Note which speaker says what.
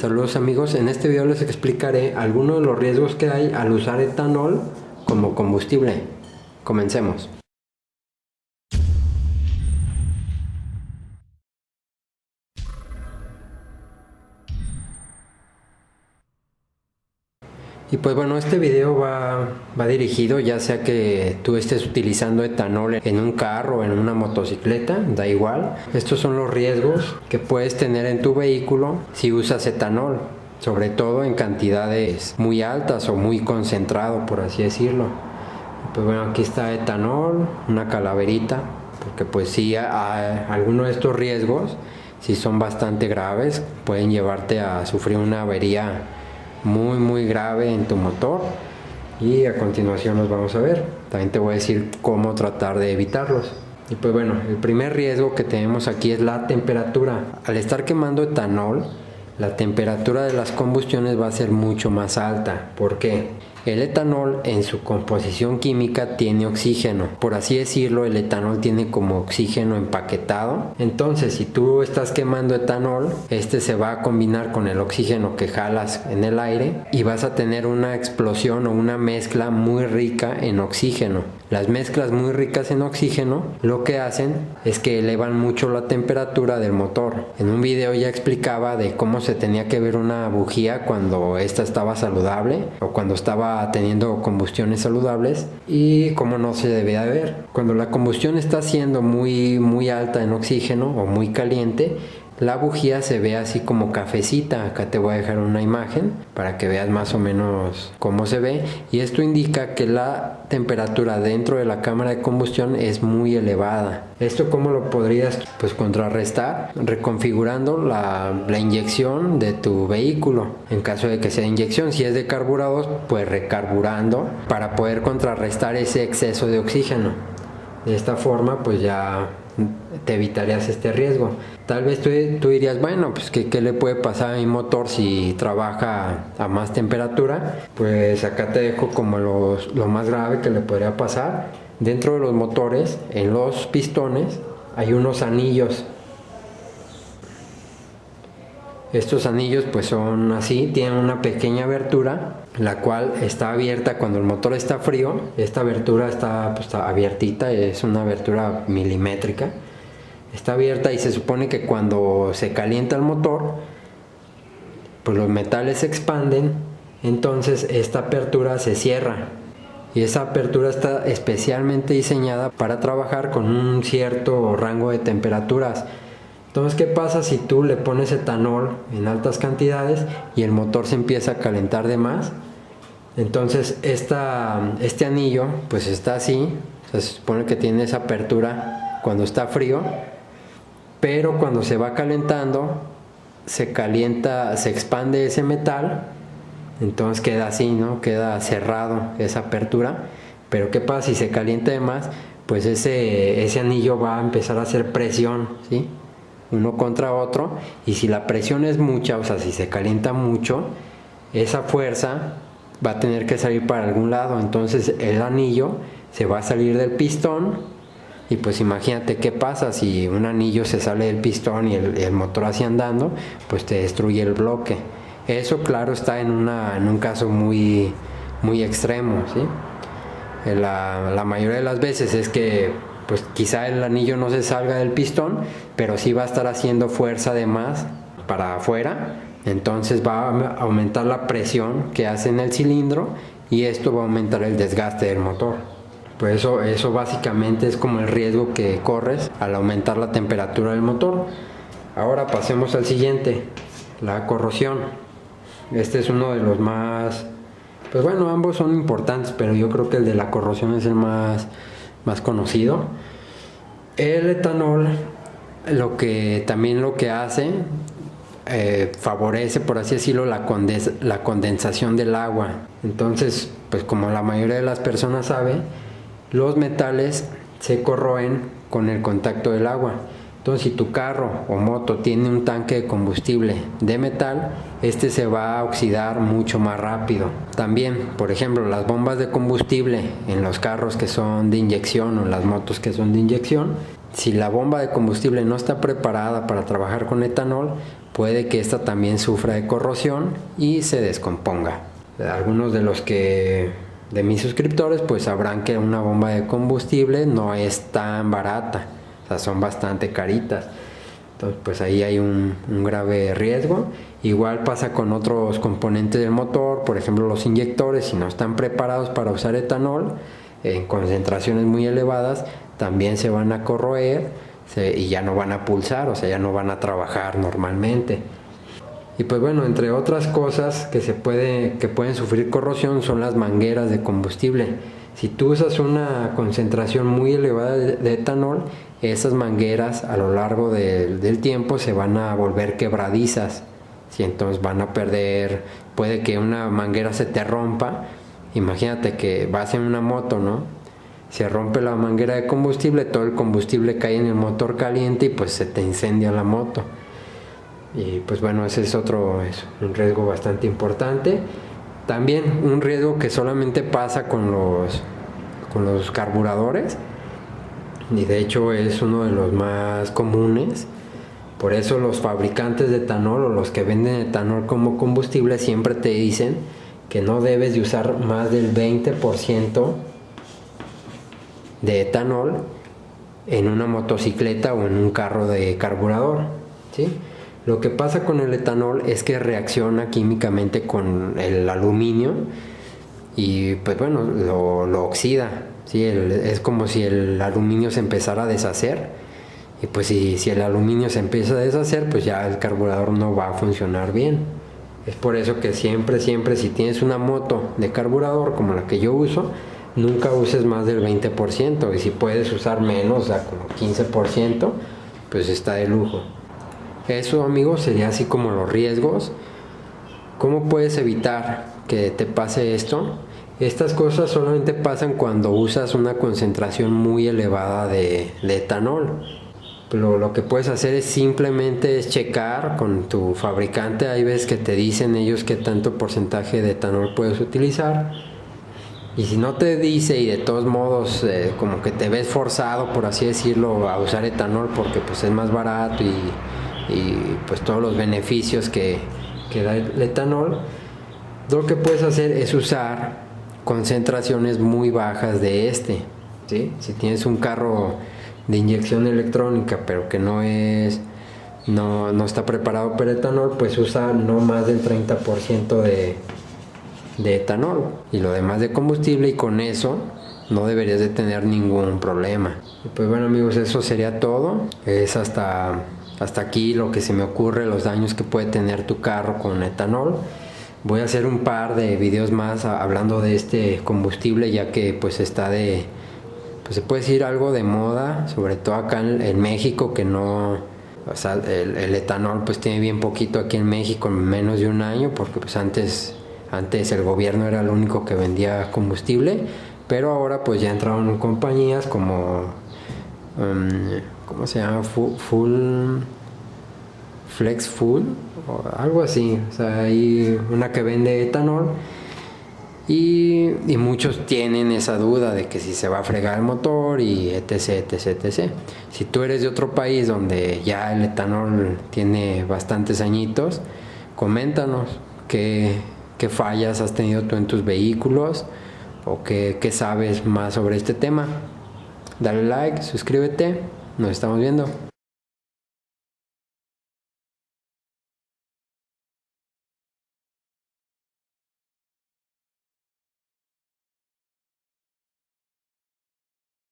Speaker 1: Saludos amigos, en este video les explicaré algunos de los riesgos que hay al usar etanol como combustible. Comencemos. Y pues bueno, este video va dirigido ya sea que tú estés utilizando etanol en un carro o en una motocicleta, da igual. Estos son los riesgos que puedes tener en tu vehículo si usas etanol, sobre todo en cantidades muy altas o muy concentrado, por así decirlo. Pues bueno, aquí está etanol, una calaverita, porque pues sí, algunos de estos riesgos sí son bastante graves, pueden llevarte a sufrir una avería muy grave en tu motor, y a continuación los vamos a ver. También te voy a decir cómo tratar de evitarlos. Y pues bueno, el primer riesgo que tenemos aquí es la temperatura. Al estar quemando etanol, la temperatura de las combustiones va a ser mucho más alta. ¿Por qué? El etanol en su composición química tiene oxígeno. Por así decirlo, el etanol tiene como oxígeno empaquetado. Entonces, si tú estás quemando etanol, este se va a combinar con el oxígeno que jalas en el aire y vas a tener una explosión o una mezcla muy rica en oxígeno. Las mezclas muy ricas en oxígeno lo que hacen es que elevan mucho la temperatura del motor. En un video ya explicaba de cómo se tenía que ver una bujía cuando esta estaba saludable o cuando estaba teniendo combustiones saludables, y cómo no se debía ver. Cuando la combustión está siendo muy alta en oxígeno o muy caliente, la bujía se ve así como cafecita. Acá te voy a dejar una imagen para que veas más o menos cómo se ve, y esto indica que la temperatura dentro de la cámara de combustión es muy elevada. ¿Esto cómo lo podrías contrarrestar? Reconfigurando la inyección de tu vehículo. En caso de que sea inyección, si es de carburador, pues recarburando para poder contrarrestar ese exceso de oxígeno. De esta forma pues ya te evitarías este riesgo. Tal vez tú dirías, bueno, pues ¿qué le puede pasar a mi motor si trabaja a más temperatura? Pues acá te dejo como lo más grave que le podría pasar. Dentro de los motores, en los pistones, hay unos anillos. Estos anillos pues son así, tienen una pequeña abertura, la cual está abierta cuando el motor está frío. Esta abertura está abiertita, es una abertura milimétrica. Está abierta y se supone que cuando se calienta el motor, pues los metales se expanden, entonces esta apertura se cierra. Y esa apertura está especialmente diseñada para trabajar con un cierto rango de temperaturas. Entonces, ¿qué pasa si tú le pones etanol en altas cantidades y el motor se empieza a calentar de más? Entonces, este anillo pues está así, o sea, se supone que tiene esa apertura cuando está frío, pero cuando se va calentando, se calienta, se expande ese metal, entonces queda así, ¿no? Queda cerrado esa apertura. Pero ¿qué pasa si se calienta de más? Pues ese anillo va a empezar a hacer presión, ¿sí? Uno contra otro, y si la presión es mucha, o sea, si se calienta mucho, esa fuerza va a tener que salir para algún lado. Entonces el anillo se va a salir del pistón, y pues imagínate qué pasa si un anillo se sale del pistón y el motor así andando, pues te destruye el bloque. Eso claro está en un caso muy extremo, ¿sí? La mayoría de las veces es que pues quizá el anillo no se salga del pistón, pero sí va a estar haciendo fuerza de más para afuera. Entonces va a aumentar la presión que hace en el cilindro, y esto va a aumentar el desgaste del motor. Pues eso básicamente es como el riesgo que corres al aumentar la temperatura del motor. Ahora pasemos al siguiente, la corrosión. Este es uno de los más, pues bueno, ambos son importantes, pero yo creo que el de la corrosión es el más conocido. El etanol lo que hace, favorece, por así decirlo, la condensación del agua. Entonces, pues como la mayoría de las personas sabe, los metales se corroen con el contacto del agua. Entonces, si tu carro o moto tiene un tanque de combustible de metal, este se va a oxidar mucho más rápido. También, por ejemplo, las bombas de combustible en los carros que son de inyección o en las motos que son de inyección, si la bomba de combustible no está preparada para trabajar con etanol, puede que esta también sufra de corrosión y se descomponga. Algunos de mis suscriptores pues sabrán que una bomba de combustible no es tan barata, o sea, son bastante caritas. Entonces pues ahí hay un grave riesgo. Igual pasa con otros componentes del motor, por ejemplo los inyectores, si no están preparados para usar etanol en concentraciones muy elevadas, también se van a corroer y ya no van a pulsar, o sea, ya no van a trabajar normalmente. Y pues bueno, entre otras cosas que pueden sufrir corrosión son las mangueras de combustible. Si tú usas una concentración muy elevada de etanol, esas mangueras a lo largo del tiempo se van a volver quebradizas. ¿Sí? Entonces van a perder, puede que una manguera se te rompa. Imagínate que vas en una moto, ¿no? Se rompe la manguera de combustible, todo el combustible cae en el motor caliente y pues se te incendia la moto. Y pues bueno, ese es un riesgo bastante importante. También un riesgo que solamente pasa con los carburadores, y de hecho es uno de los más comunes. Por eso los fabricantes de etanol o los que venden etanol como combustible siempre te dicen que no debes de usar más del 20% de etanol en una motocicleta o en un carro de carburador, ¿sí? Lo que pasa con el etanol es que reacciona químicamente con el aluminio y pues bueno, lo oxida, ¿sí? Es como si el aluminio se empezara a deshacer, y pues si el aluminio se empieza a deshacer, pues ya el carburador no va a funcionar bien. Es por eso que siempre si tienes una moto de carburador como la que yo uso, nunca uses más del 20%, y si puedes usar menos, o sea, como 15%, pues está de lujo. Eso, amigos, sería así como los riesgos. ¿Cómo puedes evitar que te pase esto? Estas cosas solamente pasan cuando usas una concentración muy elevada de etanol. Pero lo que puedes hacer es simplemente checar con tu fabricante. Hay veces que te dicen ellos qué tanto porcentaje de etanol puedes utilizar. Y si no te dice y de todos modos como que te ves forzado, por así decirlo, a usar etanol porque pues es más barato y pues todos los beneficios que da el etanol, lo que puedes hacer es usar concentraciones muy bajas de ¿sí? Si tienes un carro de inyección electrónica pero que no está preparado para etanol, pues usa no más del 30% de etanol y lo demás de combustible, y con eso no deberías de tener ningún problema. Y pues bueno, amigos, eso sería todo. Es hasta aquí lo que se me ocurre, los daños que puede tener tu carro con etanol. Voy a hacer un par de videos más hablando de este combustible, ya que pues está pues se puede decir algo de moda, sobre todo acá en México, que no, o sea, el etanol pues tiene bien poquito aquí en México, menos de un año, porque pues antes el gobierno era el único que vendía combustible, pero ahora pues ya entraron compañías como ¿cómo se llama? Flex Full o algo así. O sea, hay una que vende etanol y muchos tienen esa duda de que si se va a fregar el motor y etc. Si tú eres de otro país donde ya el etanol tiene bastantes añitos, coméntanos qué fallas has tenido tú en tus vehículos o qué sabes más sobre este tema. Dale like, suscríbete, nos estamos viendo.